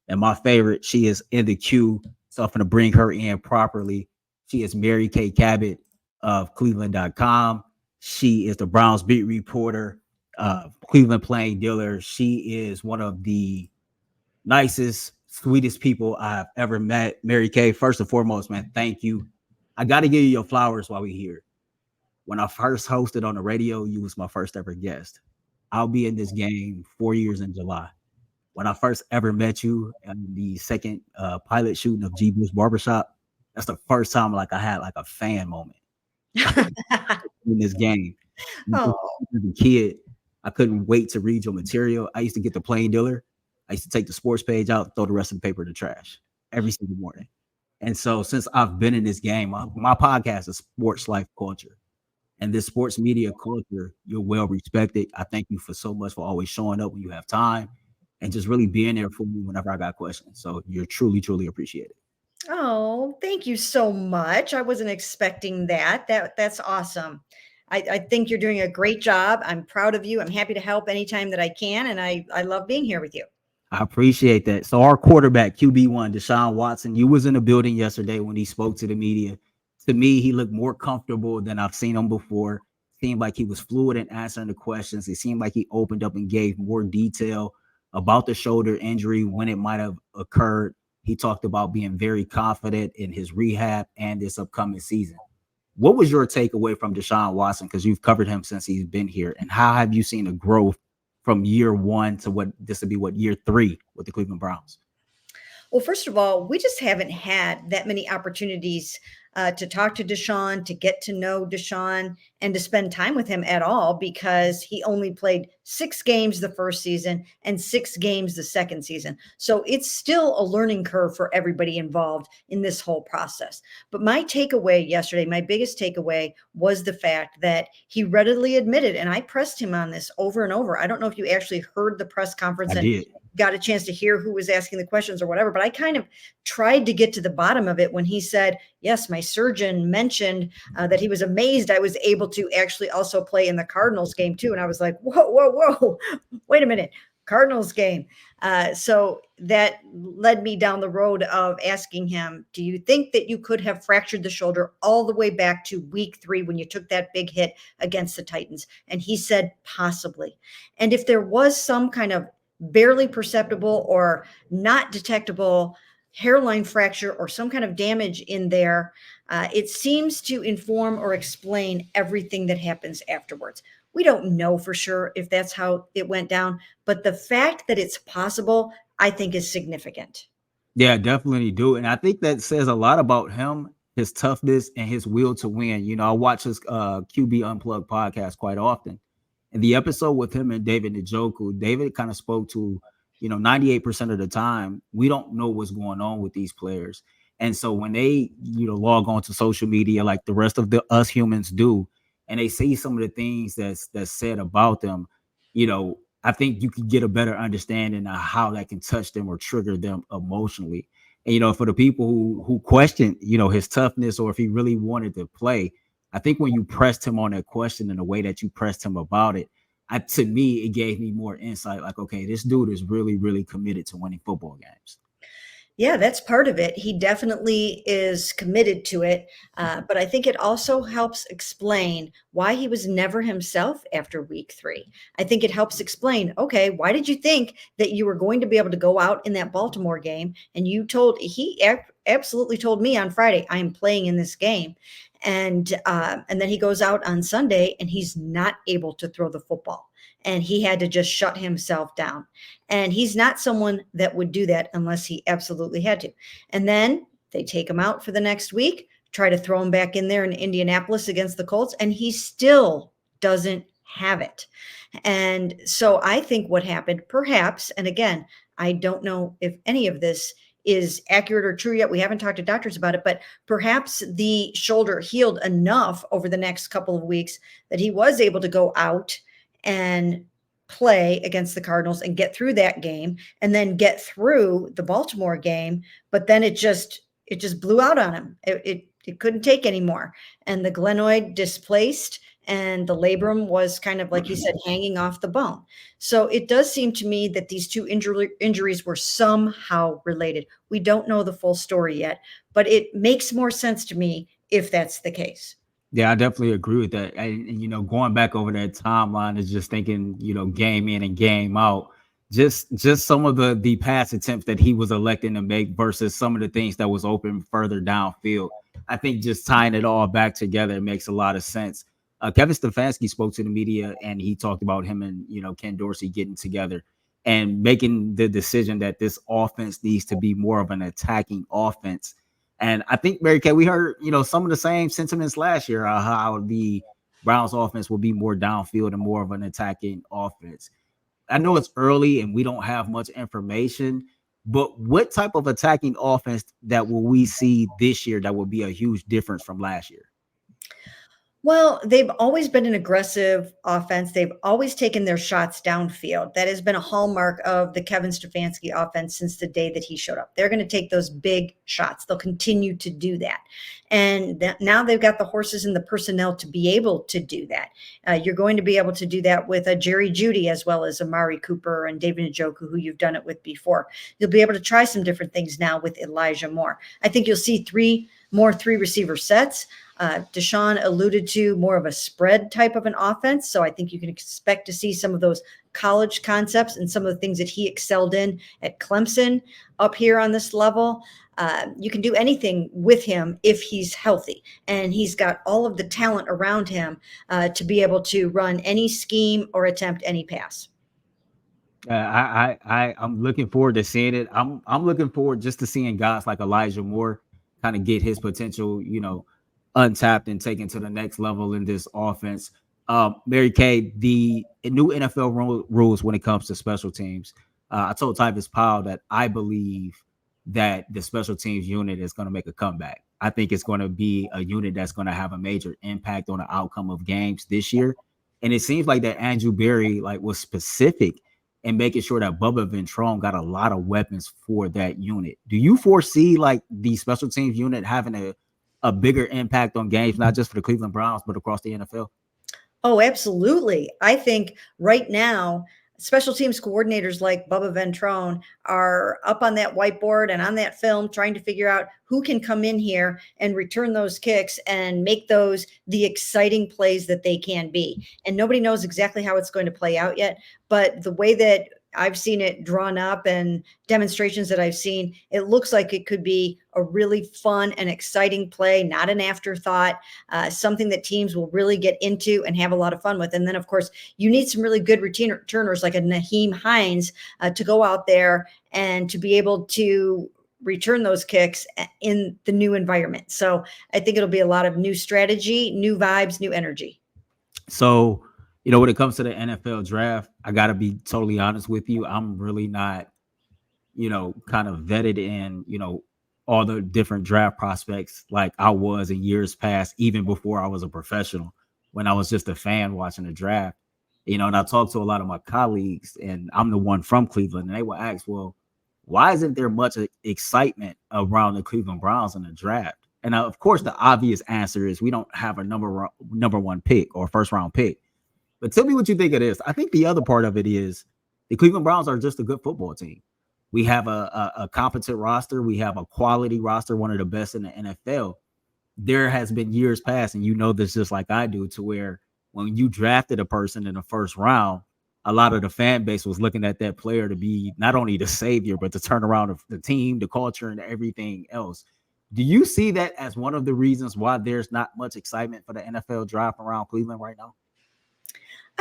And my favorite, she is in the queue. So I'm going to bring her in properly. She is Mary Kay Cabot of Cleveland.com. She is the Browns beat reporter, Cleveland Plain Dealer. She is one of the nicest, sweetest people I've ever met. Mary Kay, first and foremost, man, thank you. I got to give you your flowers while we're here. When I first hosted on the radio, you was my first ever guest. I'll be in this game 4 years in July. When I first ever met you in the second pilot shooting of G Bush Barbershop, that's the first time like I had like a fan moment in this game. Oh. As a kid, I couldn't wait to read your material. I used to get the Plain Dealer. I used to take the sports page out, throw the rest of the paper in the trash every single morning. And so since I've been in this game, my podcast is Sports Life Culture. And this sports media culture, you're well respected. I thank you for so much for always showing up when you have time and just really being there for me whenever I got questions. So you're truly, truly appreciated. Oh, thank you so much. I wasn't expecting that. That's awesome. I think you're doing a great job. I'm proud of you. I'm happy to help anytime that I can. And I love being here with you. I appreciate that. So our quarterback, QB1, Deshaun Watson, you was in the building yesterday when he spoke to the media. To me, he looked more comfortable than I've seen him before. Seemed like he was fluid in answering the questions. It seemed like he opened up and gave more detail about the shoulder injury, when it might have occurred. He talked about being very confident in his rehab and this upcoming season. What was your takeaway from Deshaun Watson? Because you've covered him since he's been here. And how have you seen the growth from year one to what this would be, year 3 with the Cleveland Browns? Well, first of all, we just haven't had that many opportunities to talk to Deshaun, to get to know Deshaun, and to spend time with him at all, because he only played 6 games the first season and 6 games the second season. So it's still a learning curve for everybody involved in this whole process. But my takeaway yesterday, my biggest takeaway, was the fact that he readily admitted, and I pressed him on this over and over. I don't know if you actually heard the press conference and got a chance to hear who was asking the questions or whatever, but I kind of tried to get to the bottom of it when he said, yes, my surgeon mentioned that he was amazed I was able to actually also play in the Cardinals game too. And I was like, whoa, wait a minute, Cardinals game. So that led me down the road of asking him, do you think that you could have fractured the shoulder all the way back to week 3 when you took that big hit against the Titans? And he said, possibly. And if there was some kind of barely perceptible or not detectable hairline fracture or some kind of damage in there, it seems to inform or explain everything that happens afterwards. We don't know for sure if that's how it went down, but the fact that it's possible, I think, is significant. Yeah, definitely do. And I think that says a lot about him, his toughness and his will to win. You know, I watch his QB Unplugged podcast quite often. And the episode with him and David Njoku, David kind of spoke to, 98% of the time, we don't know what's going on with these players. And so when they, log on to social media like the rest of us humans do, and they see some of the things that's said about them, I think you can get a better understanding of how that can touch them or trigger them emotionally. And, for the people who question, his toughness or if he really wanted to play, I think when you pressed him on that question in the way that you pressed him about it, to me, it gave me more insight. Like, okay, this dude is really, really committed to winning football games. Yeah, that's part of it. He definitely is committed to it. But I think it also helps explain why he was never himself after week 3. I think it helps explain, okay, why did you think that you were going to be able to go out in that Baltimore game? And he absolutely told me on Friday, I am playing in this game. And then he goes out on Sunday and he's not able to throw the football. And he had to just shut himself down. And he's not someone that would do that unless he absolutely had to. And then they take him out for the next week, try to throw him back in there in Indianapolis against the Colts, and he still doesn't have it. And so I think what happened, perhaps, and again, I don't know if any of this is accurate or true yet. We haven't talked to doctors about it, but perhaps the shoulder healed enough over the next couple of weeks that he was able to go out and play against the Cardinals and get through that game and then get through the Baltimore game. But then it just blew out on him. It couldn't take anymore. And the glenoid displaced and the labrum was kind of, like you said, hanging off the bone. So it does seem to me that these two injuries were somehow related. We don't know the full story yet, but it makes more sense to me if that's the case. Yeah, I definitely agree with that. And going back over that timeline is just thinking, game in and game out. Just some of the pass attempts that he was electing to make versus some of the things that was open further downfield. I think just tying it all back together makes a lot of sense. Kevin Stefanski spoke to the media and he talked about him and Ken Dorsey getting together and making the decision that this offense needs to be more of an attacking offense. And I think, Mary Kay, we heard, some of the same sentiments last year, how the Browns offense will be more downfield and more of an attacking offense. I know it's early and we don't have much information, but what type of attacking offense that will we see this year that will be a huge difference from last year? Well, they've always been an aggressive offense. They've always taken their shots downfield. That has been a hallmark of the Kevin Stefanski offense since the day that he showed up. They're going to take those big shots. They'll continue to do that. And now they've got the horses and the personnel to be able to do that. You're going to be able to do that with Jerry Jeudy as well as Amari Cooper and David Njoku, who you've done it with before. You'll be able to try some different things now with Elijah Moore. I think you'll see three receiver sets. Deshaun alluded to more of a spread type of an offense. So I think you can expect to see some of those college concepts and some of the things that he excelled in at Clemson up here on this level. You can do anything with him if he's healthy, and he's got all of the talent around him to be able to run any scheme or attempt any pass. I'm looking forward to seeing it. I'm looking forward just to seeing guys like Elijah Moore kind of get his potential, untapped and taken to the next level in this offense. Mary Kay, the new NFL rules when it comes to special teams. I told Tyvis Powell that I believe that the special teams unit is going to make a comeback. I think it's going to be a unit that's going to have a major impact on the outcome of games this year. And it seems like that Andrew Berry was specific in making sure that Bubba Ventrone got a lot of weapons for that unit. Do you foresee the special teams unit having a bigger impact on games, not just for the Cleveland Browns, but across the NFL? Oh, absolutely. I think right now, special teams coordinators like Bubba Ventrone are up on that whiteboard and on that film trying to figure out who can come in here and return those kicks and make those the exciting plays that they can be. And nobody knows exactly how it's going to play out yet, but the way that I've seen it drawn up and demonstrations that I've seen, it looks like it could be a really fun and exciting play, not an afterthought, something that teams will really get into and have a lot of fun with. And then, of course, you need some really good returners like a Naheem Hines to go out there and to be able to return those kicks in the new environment. So I think it'll be a lot of new strategy, new vibes, new energy. So, when it comes to the NFL draft, I got to be totally honest with you. I'm really not, kind of vetted in, all the different draft prospects like I was in years past, even before I was a professional, when I was just a fan watching the draft, and I talked to a lot of my colleagues, and I'm the one from Cleveland, and they will ask, well, why isn't there much excitement around the Cleveland Browns in the draft? And of course, the obvious answer is we don't have a number one pick or first round pick. But tell me what you think of this. I think the other part of it is the Cleveland Browns are just a good football team. We have a competent roster. We have a quality roster, one of the best in the NFL. There has been years past, and this just like I do, to where when you drafted a person in the first round, a lot of the fan base was looking at that player to be not only the savior, but to turn around the team, the culture, and everything else. Do you see that as one of the reasons why there's not much excitement for the NFL draft around Cleveland right now?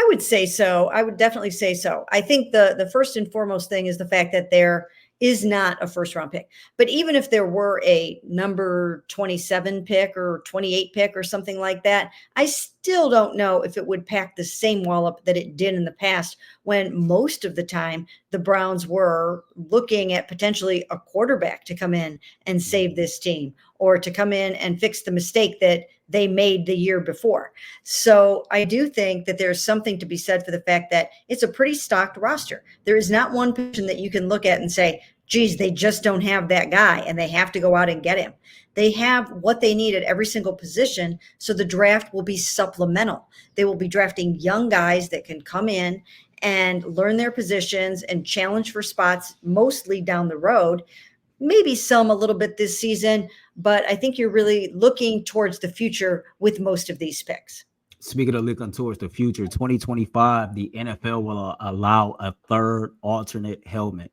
I would say so. I would definitely say so. I think the first and foremost thing is the fact that there is not a first round pick. But even if there were a number 27 pick or 28 pick or something like that, I still don't know if it would pack the same wallop that it did in the past, when most of the time the Browns were looking at potentially a quarterback to come in and save this team, or to come in and fix the mistake that they made the year before. So I do think that there's something to be said for the fact that it's a pretty stocked roster. There is not one position that you can look at and say, geez, they just don't have that guy and they have to go out and get him. They have what they need at every single position. So the draft will be supplemental. They will be drafting young guys that can come in and learn their positions and challenge for spots, mostly down the road. Maybe some a little bit this season, but I think you're really looking towards the future with most of these picks. Speaking of looking towards the future, 2025, the NFL will allow a third alternate helmet.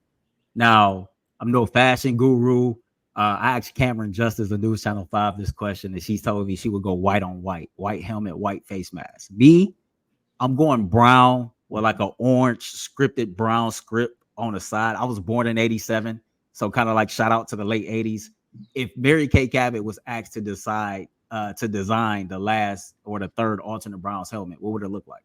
Now, I'm no fashion guru. I asked Cameron Justice of News Channel 5 this question, and she told me she would go white on white, white helmet, white face mask. Me, I'm going brown with like an orange scripted brown script on the side. I was born in 87, so kind of like shout out to the late 80s. If Mary Kay Cabot was asked to decide to design the last or the third alternate Browns helmet, what would it look like?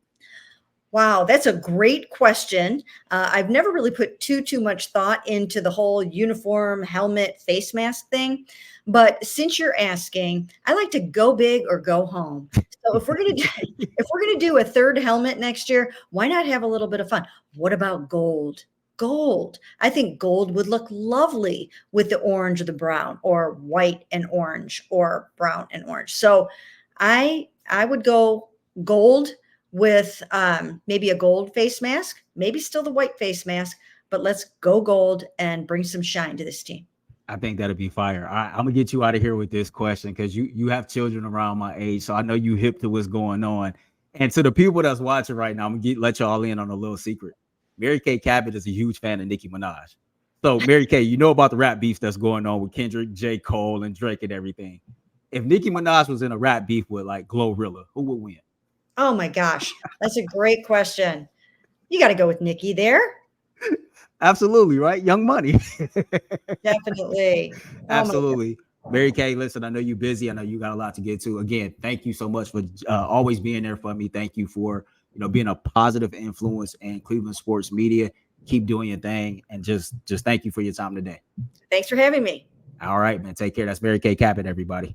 Wow, that's a great question. I've never really put too much thought into the whole uniform, helmet, face mask thing. But since you're asking, I like to go big or go home. So if we're gonna do a third helmet next year, why not have a little bit of fun? What about gold? Gold. I think gold would look lovely with the orange or the brown, or white and orange, or brown and orange. So I would go gold with maybe a gold face mask, maybe still the white face mask, but let's go gold and bring some shine to this team. I think that'd be fire. I'm gonna get you out of here with this question because you have children around my age, so I know you hip to what's going on. And to the people that's watching right now, I'm gonna let y'all in on a little secret. Mary Kay Cabot is a huge fan of Nicki Minaj. So Mary Kay, you know about the rap beef that's going on with Kendrick, J. Cole, and Drake and everything. If Nicki Minaj was in a rap beef with like Glorilla, who would win? Oh my gosh, that's a great question. You got to go with Nicki there. Absolutely, right? Young Money. Definitely. Absolutely. Mary Kay, listen, I know you're busy. I know you got a lot to get to. Again, thank you so much for always being there for me. Thank you for being a positive influence in Cleveland sports media. Keep doing your thing, and just thank you for your time today. Thanks for having me. All right, man. Take care. That's Mary Kay Cabot, everybody.